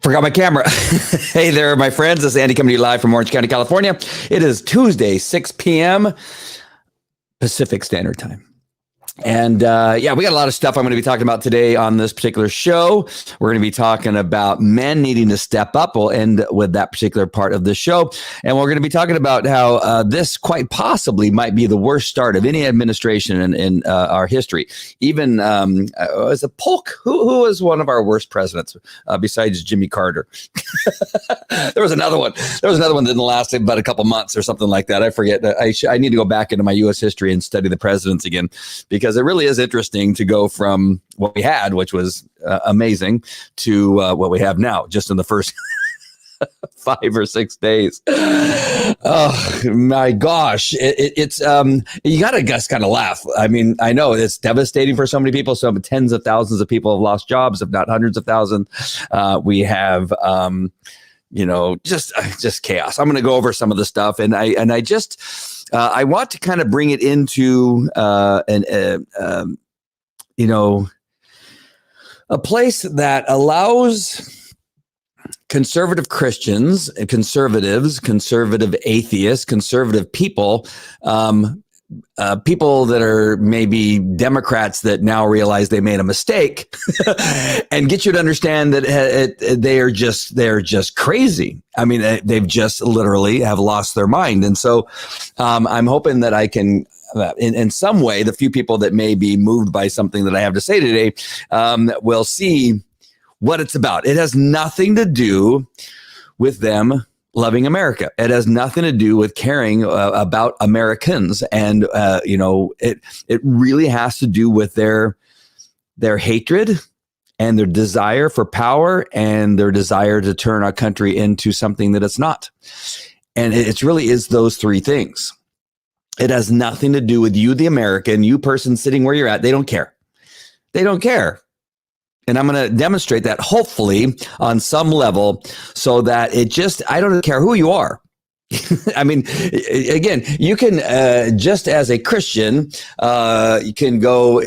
Forgot my camera. Hey there, my friends. This is Andy coming to you live from Orange County, California. It is Tuesday, 6 p.m. Pacific Standard Time. And we got a lot of stuff I'm going to be talking about today on this particular show. We're going to be talking about men needing to step up. We'll end with that particular part of the show. And we're going to be talking about how this quite possibly might be the worst start of any administration in our history. Even was it Polk? Who was one of our worst presidents besides Jimmy Carter? There was another one. There was another one that didn't last about a couple months or something like that. I forget. I need to go back into my U.S. history and study the presidents again, because it really is interesting to go from what we had, which was amazing, to what we have now, just in the first 5 or 6 days. Oh my gosh. It's you got to just kind of laugh. I mean, I know it's devastating for so many people. So tens of thousands of people have lost jobs, if not hundreds of thousands. We have, just chaos. I'm going to go over some of the stuff, and I want to kind of bring it into a place that allows conservative Christians, conservatives, conservative atheists, conservative people, people that are maybe Democrats that now realize they made a mistake, and get you to understand that they're just crazy. I mean, they've just literally have lost their mind. And so I'm hoping that I can, in some way, the few people that may be moved by something that I have to say today will see what it's about. It has nothing to do with them loving America. It has nothing to do with caring about Americans. And, it really has to do with their hatred and their desire for power and their desire to turn our country into something that it's not. And it really is those three things. It has nothing to do with you, the American, you person sitting where you're at. They don't care. They don't care. And I'm going to demonstrate that, hopefully, on some level, so that I don't care who you are. I mean, again, you can, just as a Christian, you can go,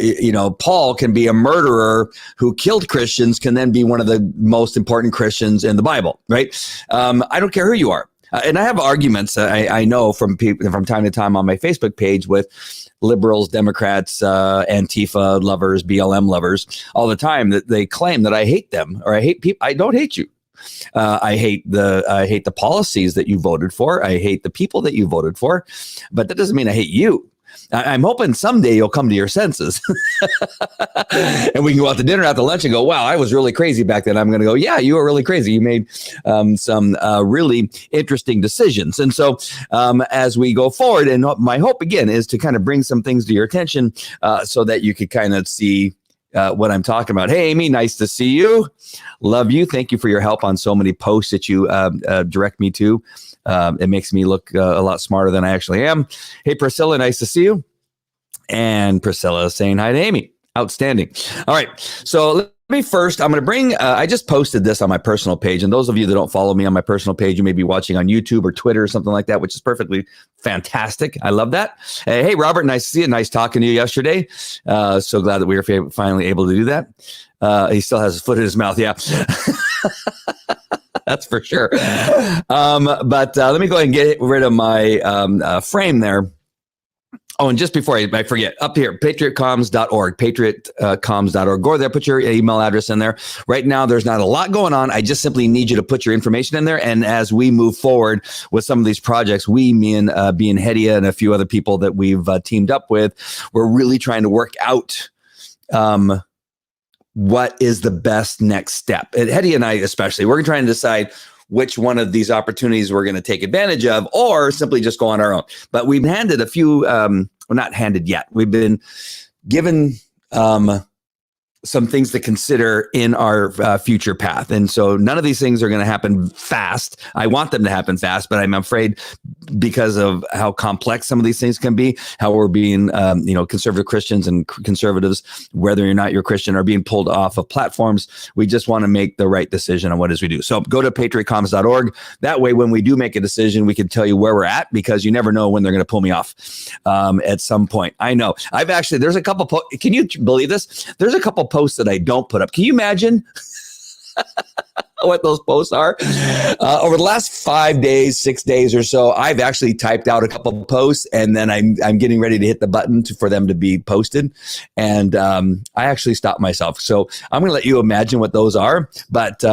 Paul can be a murderer who killed Christians, can then be one of the most important Christians in the Bible, right? I don't care who you are. And I have arguments, I know from people from time to time on my Facebook page with liberals, Democrats, Antifa lovers, BLM lovers, all the time, that they claim that I hate them or I hate people. I don't hate you. I hate the policies that you voted for. I hate the people that you voted for, but that doesn't mean I hate you. I'm hoping someday you'll come to your senses and we can go out to dinner after lunch and go, wow, I was really crazy back then. I'm going to go, yeah, you were really crazy. You made some really interesting decisions. And so as we go forward, and my hope again is to kind of bring some things to your attention so that you could kind of see what I'm talking about. Hey, Amy, nice to see you. Love you. Thank you for your help on so many posts that you direct me to. It makes me look a lot smarter than I actually am. Hey, Priscilla, nice to see you. And Priscilla is saying hi to Amy. Outstanding. All right. So let me first, I'm going to bring, I just posted this on my personal page. And those of you that don't follow me on my personal page, you may be watching on YouTube or Twitter or something like that, which is perfectly fantastic. I love that. Hey, Robert, nice to see you. Nice talking to you yesterday. So glad that we were finally able to do that. He still has his foot in his mouth. Yeah. That's for sure. But let me go ahead and get rid of my frame there. Oh, and just before I forget, up here, patriotcoms.org, patriotcoms.org. Go there, put your email address in there. Right now, there's not a lot going on. I just simply need you to put your information in there. And as we move forward with some of these projects, me and Hedia and a few other people that we've teamed up with, we're really trying to work out what is the best next step. And Hedia and I especially, we're trying to decide which one of these opportunities we're going to take advantage of, or simply just go on our own. But we've handed a few, well, not handed yet. We've been given some things to consider in our future path. And so none of these things are going to happen fast. I want them to happen fast, but I'm afraid because of how complex some of these things can be, how we're being, conservative Christians and conservatives, whether or not you're Christian, are being pulled off of platforms. We just want to make the right decision on what it is we do. So go to patriotcoms.org. That way, when we do make a decision, we can tell you where we're at, because you never know when they're going to pull me off at some point. I know. There's a couple, can you believe this? There's a couple posts that I don't put up. Can you imagine? what those posts are. Over the last 5 days, 6 days or so, I've actually typed out a couple of posts, and then I'm getting ready to hit the button for them to be posted. And I actually stopped myself. So I'm going to let you imagine what those are. But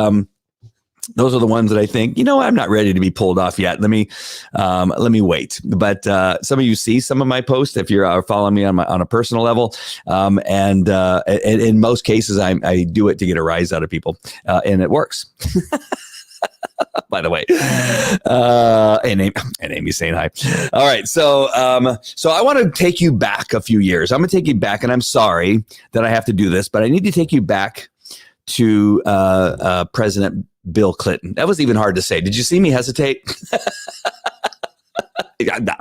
those are the ones that I think, I'm not ready to be pulled off yet. Let me wait. But some of you see some of my posts if you're following me on a personal level, and in most cases, I do it to get a rise out of people, and it works. By the way, and Amy's saying hi. All right, so I want to take you back a few years. I'm going to take you back, and I'm sorry that I have to do this, but I need to take you back to President Bill Clinton. That was even hard to say. Did you see me hesitate? I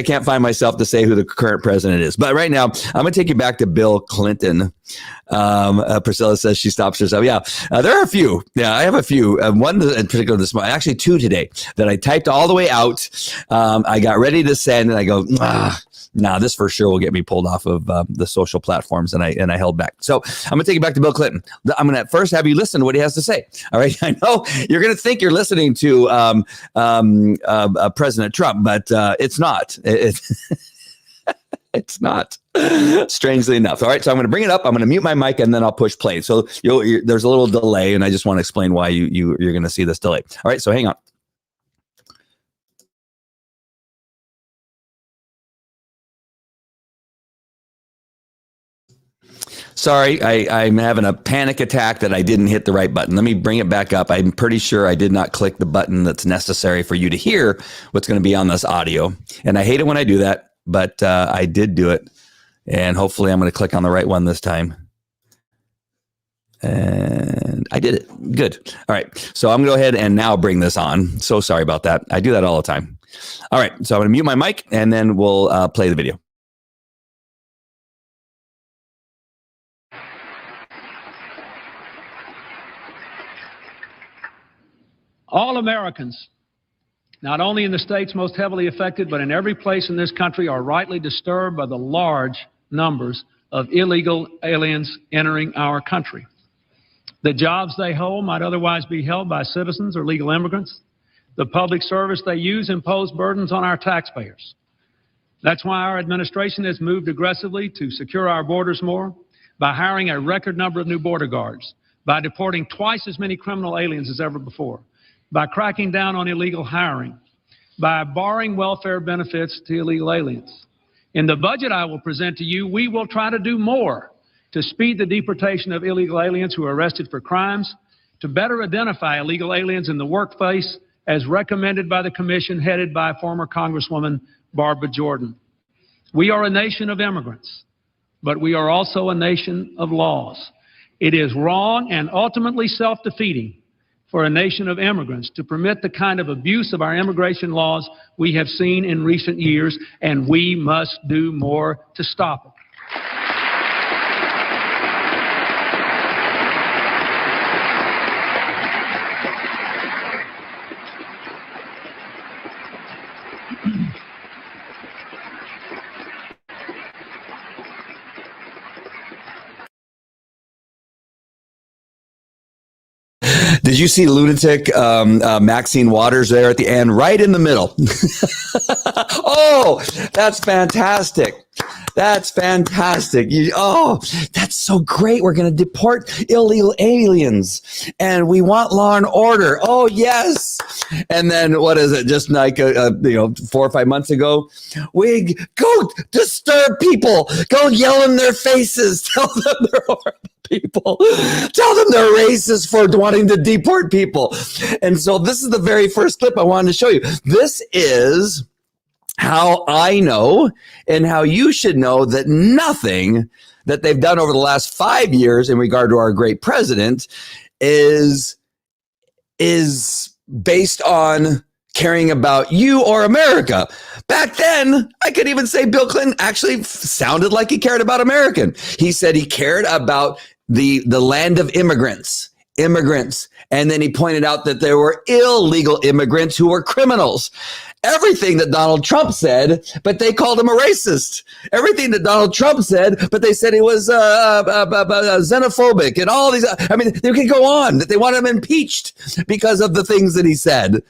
can't find myself to say who the current president is. But right now, I'm going to take you back to Bill Clinton. Priscilla says she stops herself. Yeah, there are a few. Yeah, I have a few. One in particular this morning, actually two today, that I typed all the way out. I got ready to send, and I go, this for sure will get me pulled off of the social platforms, and I held back. So I'm going to take you back to Bill Clinton. I'm going to first have you listen to what he has to say. All right, I know you're going to think you're listening to President Trump, but it's not. It's not, strangely enough. All right, so I'm going to bring it up. I'm going to mute my mic, and then I'll push play. So there's a little delay, and I just want to explain why you're going to see this delay. All right, so hang on. Sorry, I'm having a panic attack that I didn't hit the right button. Let me bring it back up. I'm pretty sure I did not click the button that's necessary for you to hear what's going to be on this audio. And I hate it when I do that, but I did do it. And hopefully I'm going to click on the right one this time. And I did it. Good. All right. So I'm going to go ahead and now bring this on. So sorry about that. I do that all the time. All right. So I'm going to mute my mic, and then we'll play the video. All Americans, not only in the states most heavily affected, but in every place in this country, are rightly disturbed by the large numbers of illegal aliens entering our country. The jobs they hold might otherwise be held by citizens or legal immigrants. The public service they use impose burdens on our taxpayers. That's why our administration has moved aggressively to secure our borders more, by hiring a record number of new border guards, by deporting twice as many criminal aliens as ever before, by cracking down on illegal hiring, by barring welfare benefits to illegal aliens. In the budget I will present to you, we will try to do more to speed the deportation of illegal aliens who are arrested for crimes, to better identify illegal aliens in the workplace as recommended by the commission headed by former Congresswoman Barbara Jordan. We are a nation of immigrants, but we are also a nation of laws. It is wrong and ultimately self-defeating for a nation of immigrants to permit the kind of abuse of our immigration laws we have seen in recent years, and we must do more to stop it. Did you see lunatic Maxine Waters there at the end, right in the middle? Oh, that's fantastic. That's fantastic. That's so great. We're going to deport illegal aliens, and we want law and order. Oh, yes. And then what is it? Just like 4 or 5 months ago, we go disturb people, go yell in their faces, tell them they're horrible people, tell them they're racist for wanting to deport people. And so this is the very first clip I wanted to show you. This is how I know and how you should know that nothing that they've done over the last 5 years in regard to our great president is based on caring about you or America. Back then, I could even say Bill Clinton actually sounded like he cared about American. He said he cared about the land of immigrants. And then he pointed out that there were illegal immigrants who were criminals. everything that Donald Trump said, but they called him a racist. Everything that Donald Trump said, but they said he was xenophobic and all these. I mean, they can go on that they want him impeached because of the things that he said.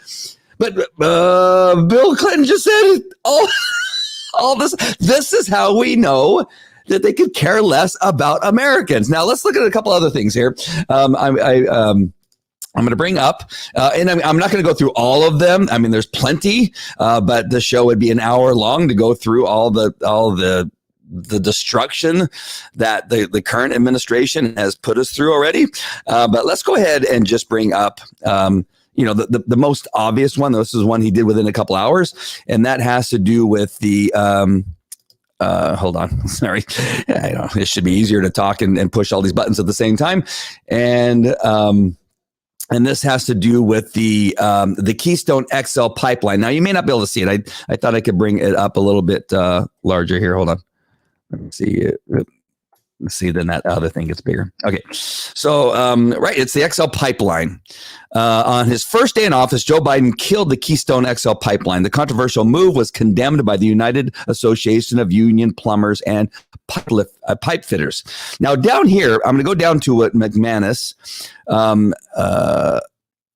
But Bill Clinton just said all this. This is how we know that they could care less about Americans. Now, let's look at a couple other things here. I'm going to bring up, and I'm not going to go through all of them. I mean, there's plenty, but the show would be an hour long to go through all the destruction that the current administration has put us through already. But let's go ahead and just bring up, the most obvious one. This is one he did within a couple hours, and that has to do with the. Hold on. Sorry. I know it should be easier to talk and push all these buttons at the same time. And this has to do with the Keystone XL pipeline. Now, you may not be able to see it. I thought I could bring it up a little bit larger here. Hold on. Let me see it. Let's see, then that other thing gets bigger. Okay. So, right, it's the XL pipeline. On his first day in office, Joe Biden killed the Keystone XL pipeline. The controversial move was condemned by the United Association of Union Plumbers and Pipe Fitters. Now, down here, I'm going to go down to what McManus.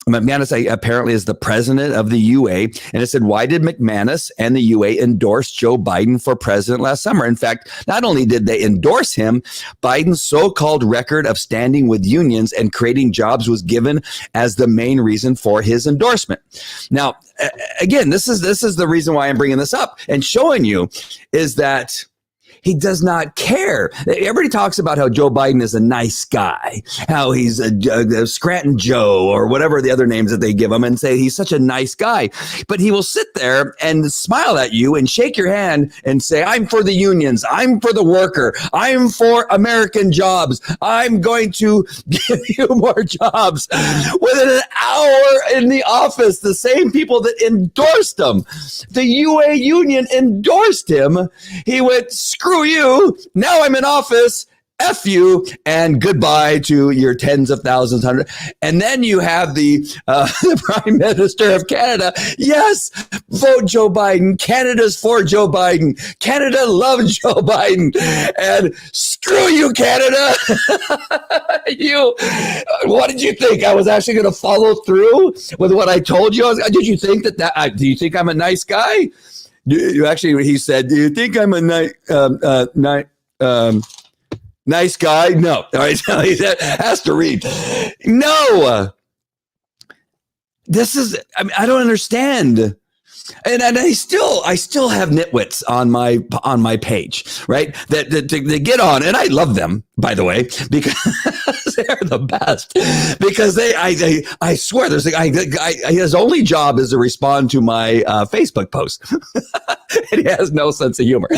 McManus apparently is the president of the UA, and it said, why did McManus and the UA endorse Joe Biden for president last summer? In fact, not only did they endorse him, Biden's so-called record of standing with unions and creating jobs was given as the main reason for his endorsement. Now, again, this is the reason why I'm bringing this up and showing you is that he does not care. Everybody talks about how Joe Biden is a nice guy, how he's a Scranton Joe or whatever the other names that they give him and say he's such a nice guy. But he will sit there and smile at you and shake your hand and say, I'm for the unions. I'm for the worker. I'm for American jobs. I'm going to give you more jobs. Within an hour in the office, the same people that endorsed him, the UA union endorsed him. He went, screw you. Now I'm in office. F you and goodbye to your tens of thousands, hundreds. And then you have the Prime Minister of Canada. Yes, vote Joe Biden. Canada's for Joe Biden. Canada loves Joe Biden. And screw you, Canada. What did you think? I was actually going to follow through with what I told you? Did you think that do you think I'm a nice guy? You actually, he said, do you think I'm a nice guy? No. All right. So he said, has to read. No. This is, I don't understand. And I still have nitwits on my page, right? That they get on, and I love them, by the way, because they're the best. Because I swear, his only job is to respond to my Facebook post, and he has no sense of humor.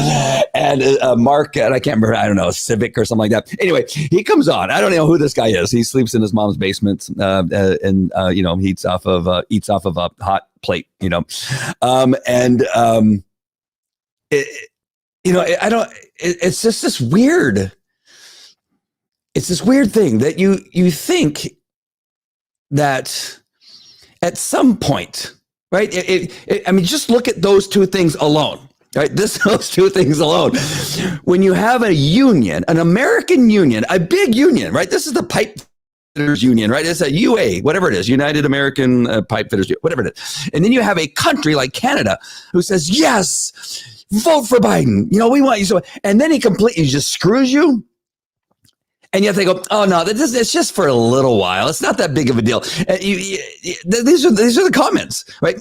And Mark, and I can't remember, I don't know, Civic or something like that. Anyway, he comes on. I don't know who this guy is. He sleeps in his mom's basement, and eats off of a hot plate, it's just this weird, it's this weird thing that you think that at some point, right? Just look at those two things alone, right? Those two things alone. When you have a union, an American union, a big union, right? This is the pipe fitters union, right? It's a UA, whatever it is, United American Pipe Fitters, whatever it is. And then you have a country like Canada who says, yes, vote for Biden. We want you. So, and then he completely just screws you. And yet they go, oh no, it's just for a little while. It's not that big of a deal. These are the comments, right?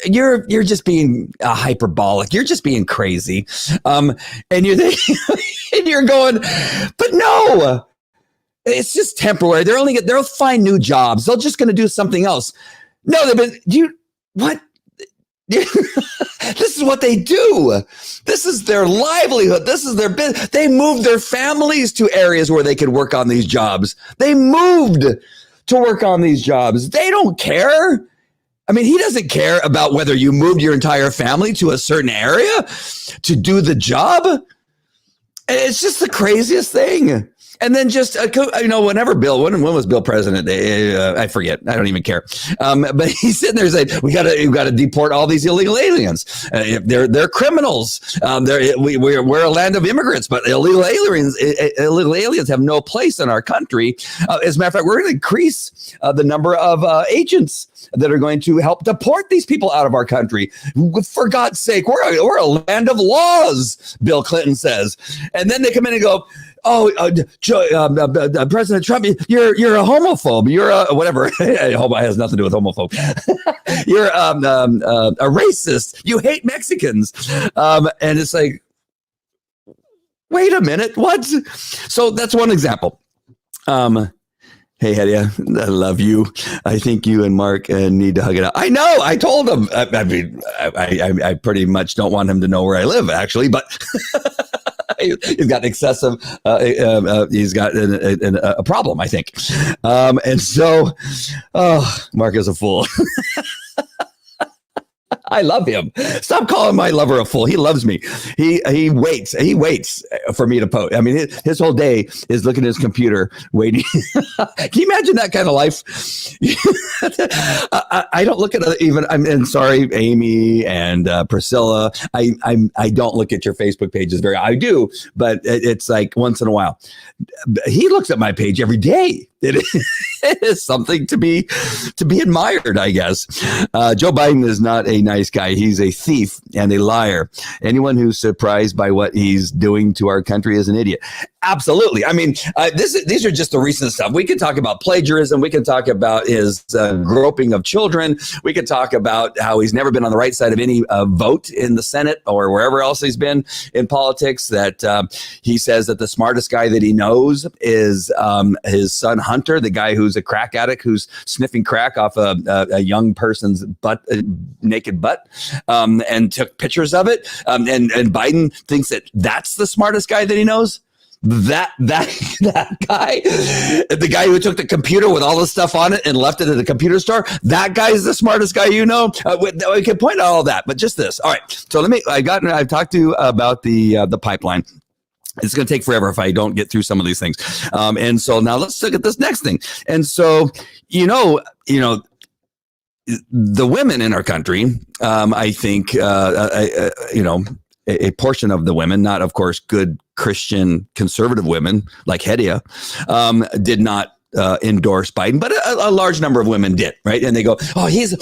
You're just being hyperbolic. You're just being crazy. And you're going, but no. It's just temporary. They'll find new jobs. They're just going to do something else. No, what? This is what they do. This is their livelihood. This is their business. They moved their families to areas where they could work on these jobs. They moved to work on these jobs. They don't care. He doesn't care about whether you moved your entire family to a certain area to do the job. It's just the craziest thing. And then just, whenever when was Bill president? I forget. I don't even care. But he's sitting there saying, we got to deport all these illegal aliens. They're criminals. We're a land of immigrants, but illegal aliens have no place in our country. As a matter of fact, we're going to increase the number of agents that are going to help deport these people out of our country. For God's sake, we're a land of laws, Bill Clinton says. And then they come in and go, President Trump, you're a homophobe. You're a whatever. Homo has nothing to do with homophobe. You're a racist. You hate Mexicans. And it's like, wait a minute, what? So that's one example. Hey, Hedia, I love you. I think you and Mark need to hug it out. I know. I told him. I mean, I pretty much don't want him to know where I live, actually, but he's got excessive. He's got a problem, I think. And so, Mark is a fool. I love him. Stop calling my lover a fool. He loves me. He waits for me to post. I mean, his whole day is looking at his computer, waiting. Can you imagine that kind of life? I don't look at even. I'm sorry, Amy and Priscilla. I don't look at your Facebook pages very. I do, but it's like once in a while. He looks at my page every day. It is something to be admired, I guess. Joe Biden is not a nice guy. He's a thief and a liar. Anyone who's surprised by what he's doing to our country is an idiot. Absolutely. I mean, these are just the recent stuff. We could talk about plagiarism. We could talk about his groping of children. We could talk about how he's never been on the right side of any vote in the Senate or wherever else he's been in politics. That he says that the smartest guy that he knows is his son Hunter, the guy who's a crack addict who's sniffing crack off a young person's butt, naked butt, and took pictures of it. And Biden thinks that's the smartest guy that he knows. That guy, the guy who took the computer with all the stuff on it and left it at the computer store, that guy is the smartest guy you know. We can point out all that, but just this. All right. So I've talked to you about the pipeline. It's going to take forever if I don't get through some of these things. And so now let's look at this next thing. And so, the women in our country, I think, a portion of the women, not of course good Christian conservative women like Hedia, did not endorse Biden, but a large number of women did, right? And they go,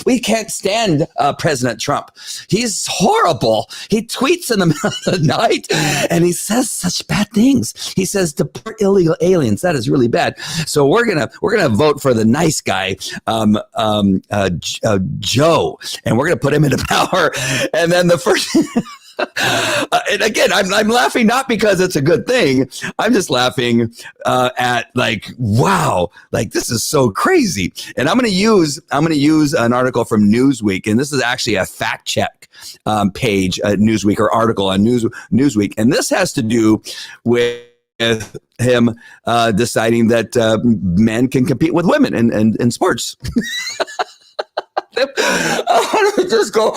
we can't stand President Trump. He's horrible. He tweets in the middle of the night and he says such bad things. He says deport illegal aliens. That is really bad. So we're gonna vote for the nice guy, Joe, and we're gonna put him into power. And then the first. And again, I'm laughing not because it's a good thing. I'm just laughing at like, wow, like this is so crazy. And I'm going to use an article from Newsweek, and this is actually a fact check page at Newsweek or article on Newsweek, and this has to do with him deciding that men can compete with women in sports. Just go.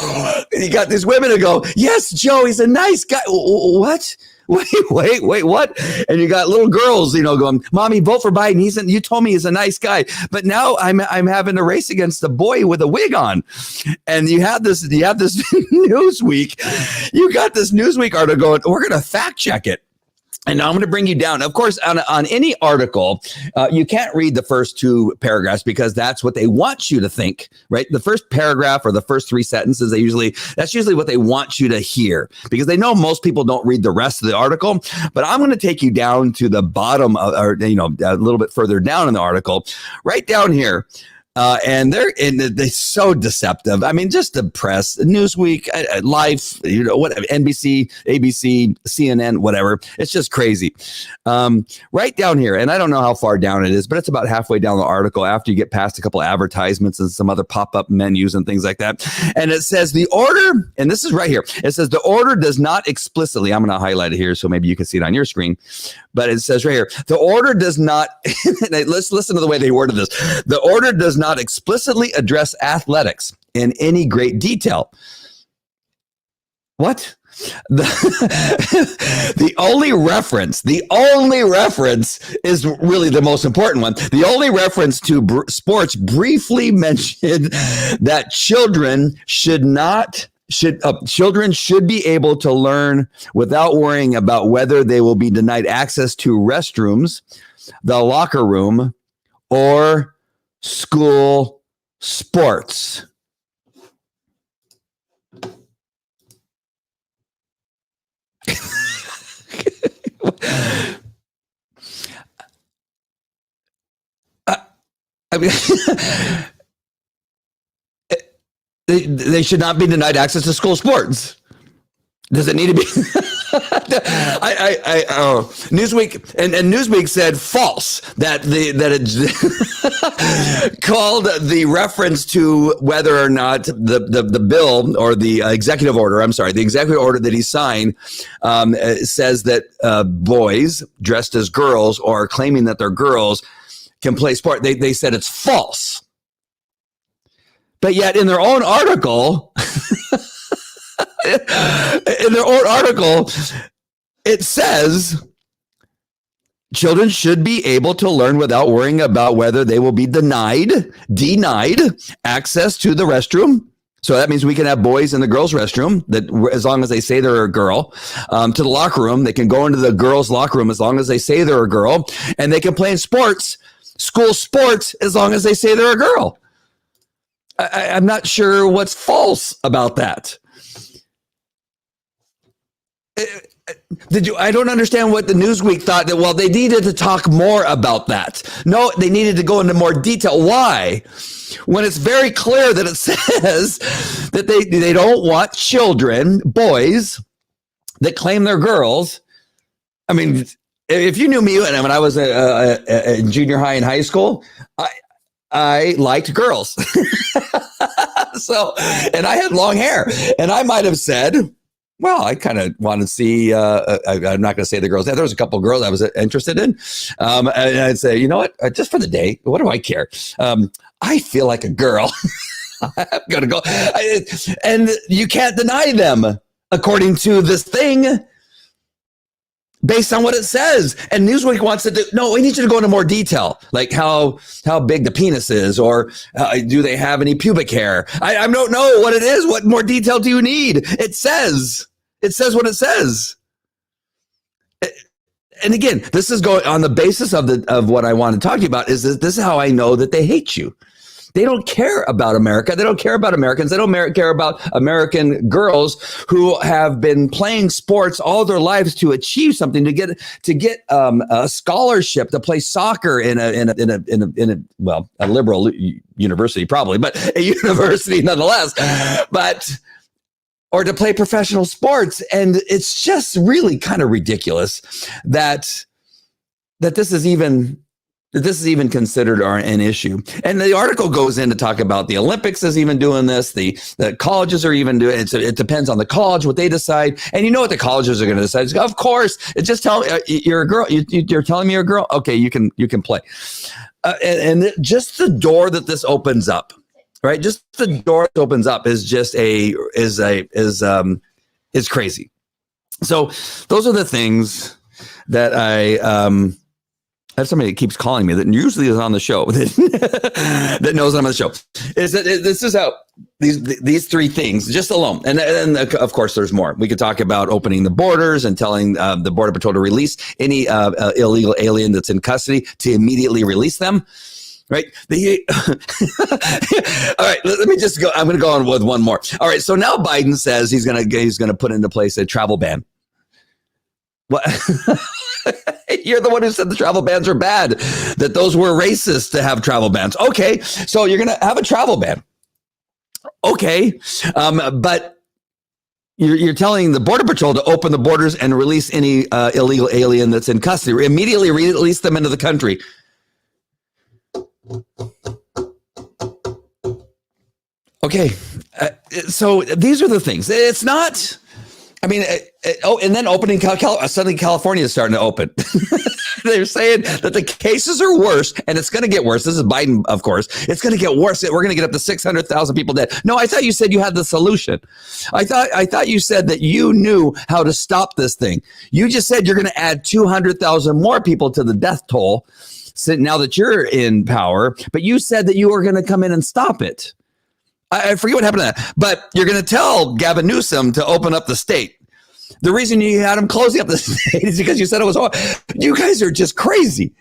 You got these women who go, yes, Joe, he's a nice guy. What? Wait, what? And you got little girls, going, Mommy, vote for Biden. You told me he's a nice guy, but now I'm having to race against a boy with a wig on. And you have this Newsweek. You got this Newsweek article going, we're going to fact check it. And now I'm going to bring you down. Of course, on any article, you can't read the first two paragraphs because that's what they want you to think, right? The first paragraph or the first three sentences, that's usually what they want you to hear because they know most people don't read the rest of the article. But I'm going to take you down to the bottom, or a little bit further down in the article, right down here. And they're so deceptive. I mean, just the press, Newsweek, Life, whatever, NBC, ABC, CNN, whatever. It's just crazy. Right down here, and I don't know how far down it is, but it's about halfway down the article after you get past a couple of advertisements and some other pop-up menus and things like that. And it says the order, and this is right here. It says the order does not explicitly, I'm going to highlight it here so maybe you can see it on your screen, but it says right here, the order does not, let's listen to the way they worded this. The order does not explicitly address athletics in any great detail. What? The, the only reference is really the most important one. The only reference to sports briefly mentioned that children should be able to learn without worrying about whether they will be denied access to restrooms, the locker room, or school sports. I mean, they should not be denied access to school sports. Does it need to be? Newsweek and Newsweek said false that it called the reference to whether or not the bill or the executive order. I'm sorry, the executive order that he signed says that boys dressed as girls or claiming that they're girls can play sport. They said it's false, but yet in their own article. It says children should be able to learn without worrying about whether they will be denied access to the restroom. So that means we can have boys in the girls' restroom, that as long as they say they're a girl, to the locker room. They can go into the girls' locker room as long as they say they're a girl, and they can play in sports, school sports, as long as they say they're a girl. I'm not sure what's false about that. I don't understand what the Newsweek thought that, well, they needed to talk more about that. No, they needed to go into more detail. Why? When it's very clear that it says that they don't want children, boys, that claim they're girls. I mean, if you knew me and when I was in junior high and high school, I liked girls. So, and I had long hair, and I might have said, well, I kind of want to see, I'm not going to say the girls. There was a couple of girls I was interested in. And I'd say, you know what, just for the day, what do I care? I feel like a girl. I'm going to go. And you can't deny them according to this thing based on what it says. And Newsweek wants to do, no, we need you to go into more detail, like how big the penis is, or do they have any pubic hair? I don't know what it is. What more detail do you need? It says what it says. And again, this is going on the basis of what I want to talk to you about is this is how I know that they hate you. They don't care about America. They don't care about Americans. They don't care about American girls who have been playing sports all their lives to achieve something, to get a scholarship to play soccer in a liberal university probably, but a university nonetheless. Or to play professional sports, and it's just really kind of ridiculous that this is even considered an issue. And the article goes in to talk about the Olympics is even doing this. The colleges are even doing it. It depends on the college, what they decide. And you know what the colleges are going to decide. Of course, it's just you're a girl. You're telling me you're a girl. Okay, you can play. And just the door that this opens up, right? Just the door that opens up is just is crazy. So those are the things that I have somebody that keeps calling me that usually is on the show that knows I'm on the show. Is that this is how these three things just alone, and of course there's more. We could talk about opening the borders and telling the Border Patrol to release any illegal alien that's in custody, to immediately release them. Right. All right. Let me just go. I'm going to go on with one more. All right. So now Biden says he's going to put into place a travel ban. What? You're the one who said the travel bans are bad, that those were racist to have travel bans. Okay. So you're going to have a travel ban. Okay. But you're telling the Border Patrol to open the borders and release any illegal alien that's in custody, immediately release them into the country. Okay, so these are the things. It's not I mean, and then opening suddenly California is starting to open. They're saying that the cases are worse, and it's going to get worse. This is Biden, of course. It's going to get worse. We're going to get up to 600,000 people dead. No, I thought you said you had the solution. I thought you said that you knew how to stop this thing. You just said you're going to add 200,000 more people to the death toll now that you're in power, but you said that you were going to come in and stop it. I forget what happened to that, but you're going to tell Gavin Newsom to open up the state. The reason you had him closing up the state is because you said it was hard. You guys are just crazy.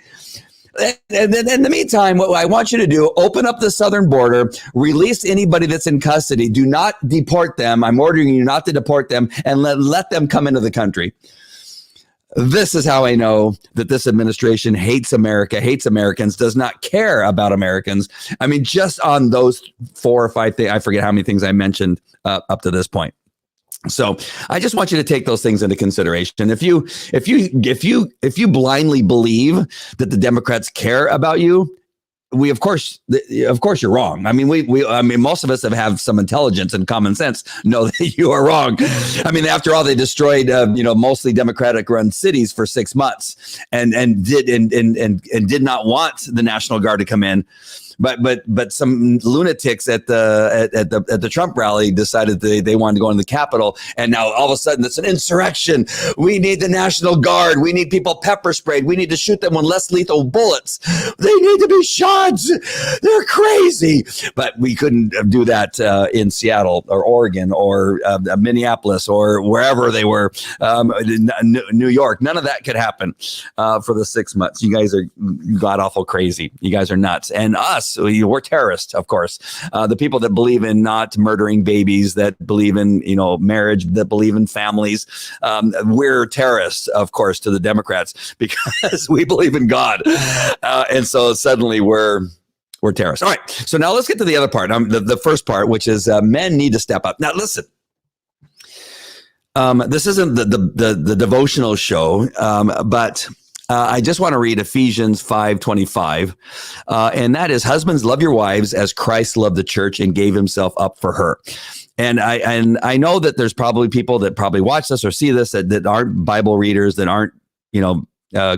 And then in the meantime, what I want you to do, open up the southern border, release anybody that's in custody. Do not deport them. I'm ordering you not to deport them, and let them come into the country. This is how I know that this administration hates America, hates Americans, does not care about Americans. I mean, just on those 4 or 5 things, I forget how many things I mentioned up to this point. So I just want you to take those things into consideration. If you blindly believe that the Democrats care about you, of course you're wrong. I mean, most of us have some intelligence and common sense know that you are wrong. I mean, after all, they destroyed, mostly Democratic run cities for 6 months and did not want the National Guard to come in. But some lunatics at the Trump rally decided they wanted to go into the Capitol, and now all of a sudden it's an insurrection. We need the National Guard. We need people pepper sprayed. We need to shoot them with less lethal bullets. They need to be shot. They're crazy. But we couldn't do that in Seattle or Oregon or Minneapolis or wherever they were, New York. None of that could happen for the 6 months. You guys are god awful crazy. You guys are nuts. And us. We're terrorists, of course. The people that believe in not murdering babies, that believe in marriage, that believe in families. We're terrorists, of course, to the Democrats because we believe in God, and so suddenly we're terrorists. All right. So now let's get to the other part. The first part, which is men need to step up. Now listen. This isn't the devotional show, but. I just want to read Ephesians 5:25, and that is, husbands, love your wives as Christ loved the church and gave himself up for her. And I know that there's probably people that probably watch this or see this that aren't Bible readers, that aren't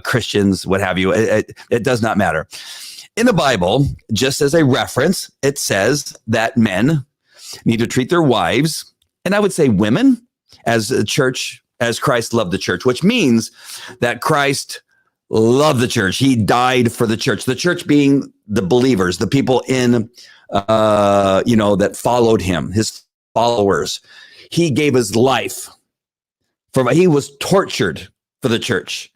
Christians, what have you. It does not matter. In the Bible, just as a reference, it says that men need to treat their wives, and I would say women, as a church, as Christ loved the church, which means that Christ loved the church. He died for the church being the believers, the people in, that followed him, his followers. He gave his life he was tortured for the church.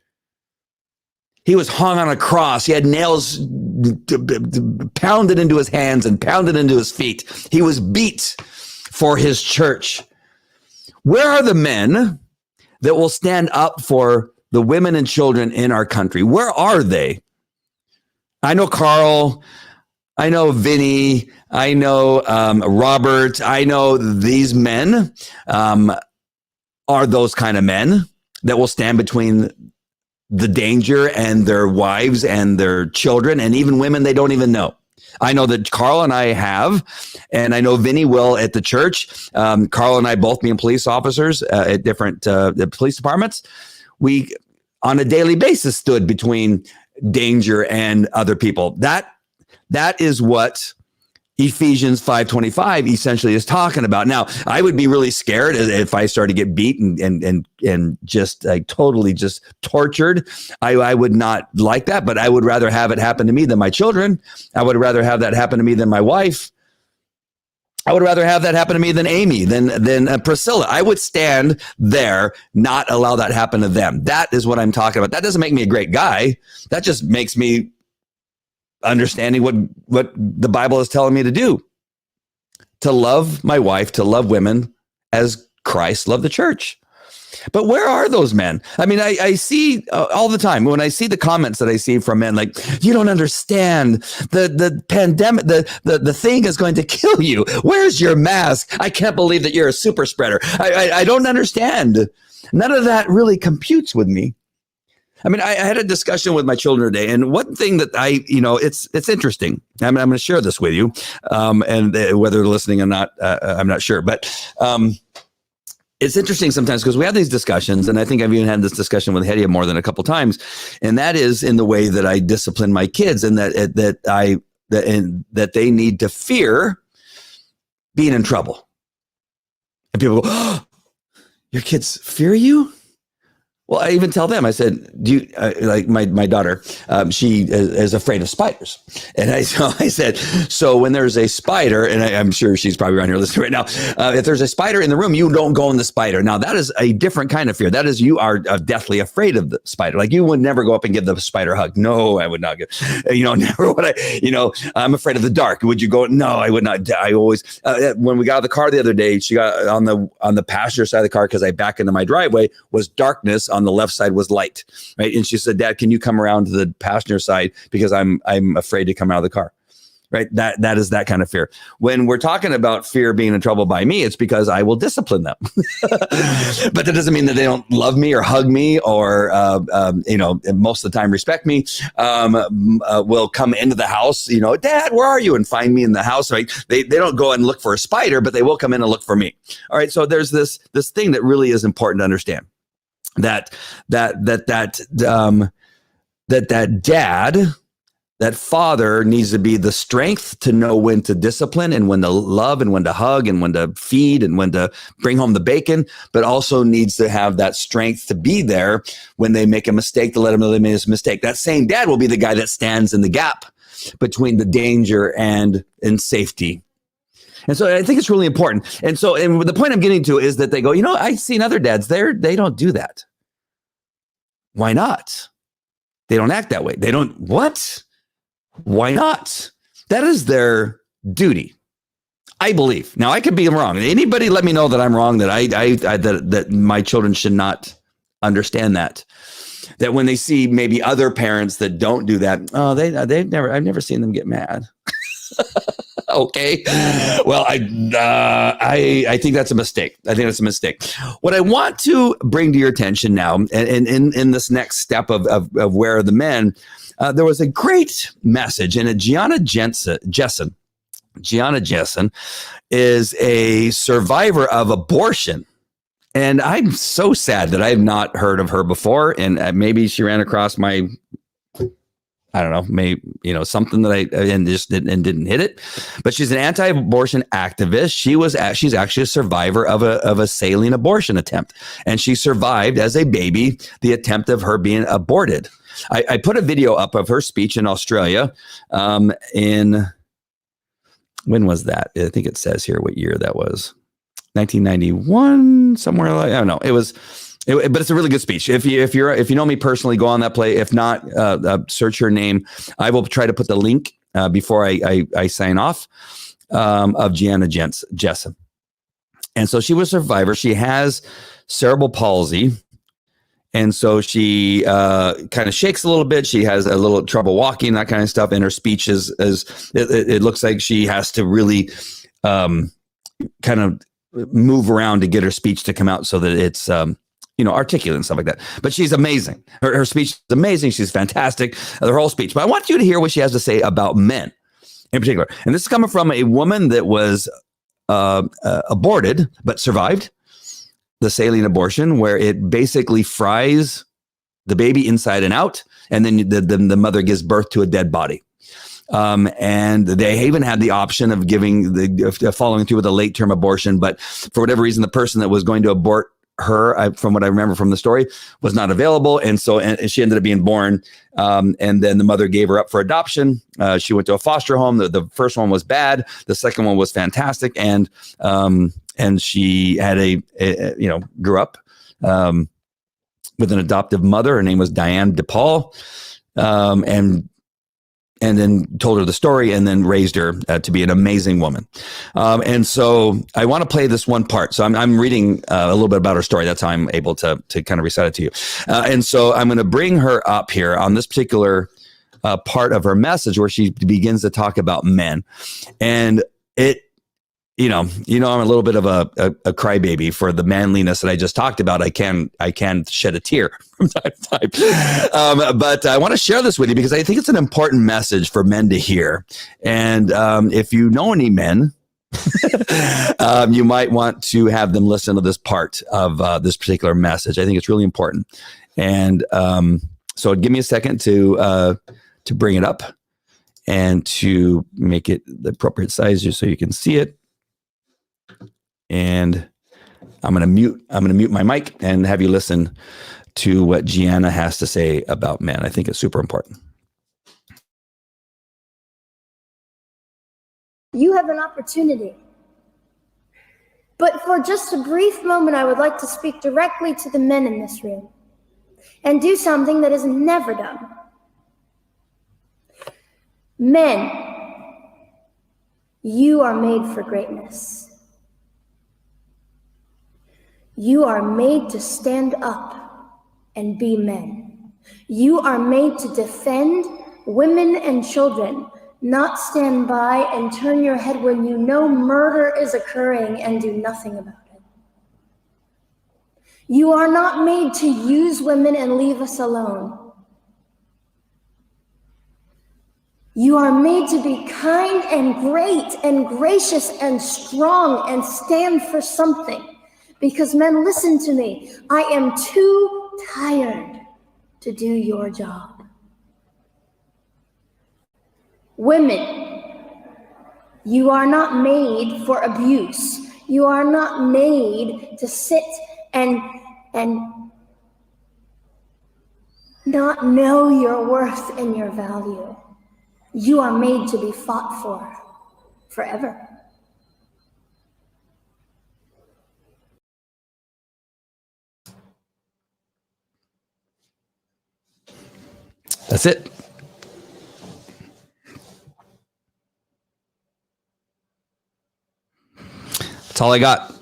He was hung on a cross. He had nails pounded into his hands and pounded into his feet. He was beat for his church. Where are the men that will stand up for the women and children in our country? Where are they? I know Carl, I know Vinny, I know Robert, I know these men are those kind of men that will stand between the danger and their wives and their children and even women they don't even know. I know that Carl and I have, and I know Vinny will at the church. Carl and I both being police officers at different police departments. We, on a daily basis, stood between danger and other people. That is what Ephesians 5:25 essentially is talking about. Now, I would be really scared if I started to get beat and just totally just tortured. I would not like that, but I would rather have it happen to me than my children. I would rather have that happen to me than my wife. I would rather have that happen to me than Amy, than Priscilla. I would stand there, not allow that happen to them. That is what I'm talking about. That doesn't make me a great guy. That just makes me understanding what the Bible is telling me to do. To love my wife, to love women as Christ loved the church. But where are those men? I mean, I see all the time when I see the comments that I see from men, like, you don't understand, the pandemic, the thing is going to kill you. Where's your mask? I can't believe that you're a super spreader. I don't understand. None of that really computes with me. I mean, I had a discussion with my children today, and one thing that it's interesting. I'm going to share this with you, and whether they're listening or not, I'm not sure. But it's interesting sometimes because we have these discussions, and I think I've even had this discussion with Hedia more than a couple times, and that is in the way that I discipline my kids, and that they need to fear being in trouble. And people go, oh, your kids fear you? Well, I even tell them, I said, do you, like my daughter, she is afraid of spiders. And I said, so when there's a spider, and I'm sure she's probably around here listening right now, if there's a spider in the room, you don't go in the spider. Now, that is a different kind of fear. That is, you are deathly afraid of the spider. Like, you would never go up and give the spider a hug. No, I would not give, never would I, I'm afraid of the dark. Would you go? No, I would not. I always, when we got out of the car the other day, she got on the passenger side of the car, because I back into my driveway, was darkness. On the left side was light, right? And she said, Dad, can you come around to the passenger side, because I'm afraid to come out of the car, right? That is that kind of fear. When we're talking about fear being in trouble by me, it's because I will discipline them. But that doesn't mean that they don't love me or hug me or, most of the time respect me, will come into the house, Dad, where are you? And find me in the house, right? They don't go and look for a spider, but they will come in and look for me. All right. So there's this thing that really is important to understand. That father needs to be the strength to know when to discipline and when to love and when to hug and when to feed and when to bring home the bacon, but also needs to have that strength to be there when they make a mistake, to let them know they made a mistake. That same dad will be the guy that stands in the gap between the danger and safety. And so I think it's really important. And the point I'm getting to is that they go, I've seen other dads there. They don't do that. Why not? They don't act that way. They don't. What? Why not? That is their duty, I believe. Now, I could be wrong. Anybody let me know that I'm wrong, that that my children should not understand that. That when they see maybe other parents that don't do that, I've never seen them get mad. Okay. Well, I think that's a mistake. What I want to bring to your attention now, and in this next step of Where Are the Men, there was a great message, and Gianna Jessen is a survivor of abortion. And I'm so sad that I have not heard of her before. And maybe she ran across my, I don't know, maybe, something that I didn't hit it. But she's an anti-abortion activist. She's actually a survivor of a saline abortion attempt. And she survived as a baby the attempt of her being aborted. I put a video up of her speech in Australia when was that? I think it says here what year that was. 1991, somewhere like, I don't know. But it's a really good speech. If you know me personally, go on that play. If not, search her name. I will try to put the link before I sign off of Gianna Jessen. And so she was a survivor. She has cerebral palsy. And so she kind of shakes a little bit. She has a little trouble walking, that kind of stuff. And her speech it looks like she has to really kind of move around to get her speech to come out so that it's articulate and stuff like that. But she's amazing. Her speech is amazing. She's fantastic. Her whole speech. But I want you to hear what she has to say about men in particular. And this is coming from a woman that was aborted but survived the saline abortion, where it basically fries the baby inside and out, and then the mother gives birth to a dead body. And they even had the option of following through with a late term abortion, but for whatever reason, the person that was going to abort her, from what I remember from the story, was not available. And so she ended up being born. And then the mother gave her up for adoption. She went to a foster home. The first one was bad. The second one was fantastic. And she had grew up, with an adoptive mother. Her name was Diane DePaul. And then told her the story and then raised her to be an amazing woman. And so I want to play this one part. So I'm reading a little bit about her story. That's how I'm able to kind of recite it to you. And so I'm going to bring her up here on this particular part of her message where she begins to talk about men. And I'm a little bit of a crybaby for the manliness that I just talked about. I can shed a tear from time to time. But I want to share this with you because I think it's an important message for men to hear. And if you know any men you might want to have them listen to this part of this particular message. I think it's really important. And so give me a second to bring it up and to make it the appropriate size just so you can see it. And I'm going to mute my mic and have you listen to what Gianna has to say about men. I think it's super important. You have an opportunity. But for just a brief moment, I would like to speak directly to the men in this room and do something that is never done. Men, you are made for greatness. You are made to stand up and be men. You are made to defend women and children, not stand by and turn your head when you know murder is occurring and do nothing about it. You are not made to use women and leave us alone. You are made to be kind and great and gracious and strong and stand for something. Because men, listen to me. I am too tired to do your job. Women, you are not made for abuse. You are not made to sit and not know your worth and your value. You are made to be fought for forever. That's it. That's all I got.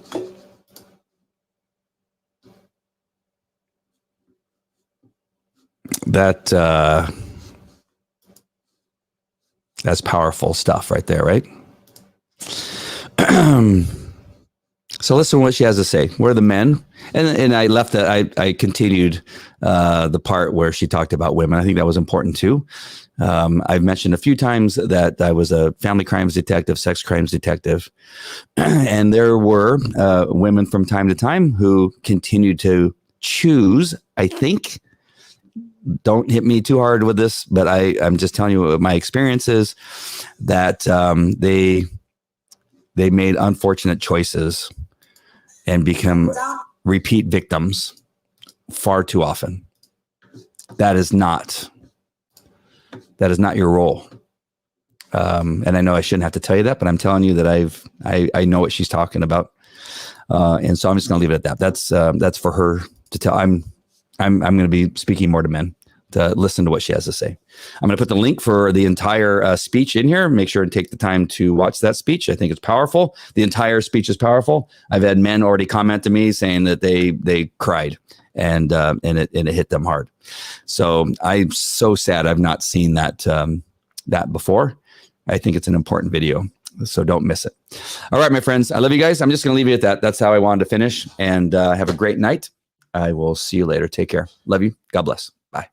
That's powerful stuff right there, right? So listen to what she has to say. We're the men. And I left that. I continued the part where she talked about women. I think that was important too. I've mentioned a few times that I was a family crimes detective, sex crimes detective. And there were women from time to time who continued to choose, I think, don't hit me too hard with this, but I'm just telling you what my experience is, that they made unfortunate choices and become repeat victims far too often. That is not your role. And I know I shouldn't have to tell you that, but I'm telling you that I know what she's talking about. And so I'm just going to leave it at that. That's for her to tell. I'm going to be speaking more to men to listen to what she has to say. I'm going to put the link for the entire speech in here. Make sure to take the time to watch that speech. I think it's powerful. The entire speech is powerful. I've had men already comment to me saying that they cried and it hit them hard. So I'm so sad I've not seen that before. I think it's an important video, so don't miss it. All right, my friends, I love you guys. I'm just going to leave you at that. That's how I wanted to finish. And have a great night. I will see you later. Take care. Love you. God bless. Bye.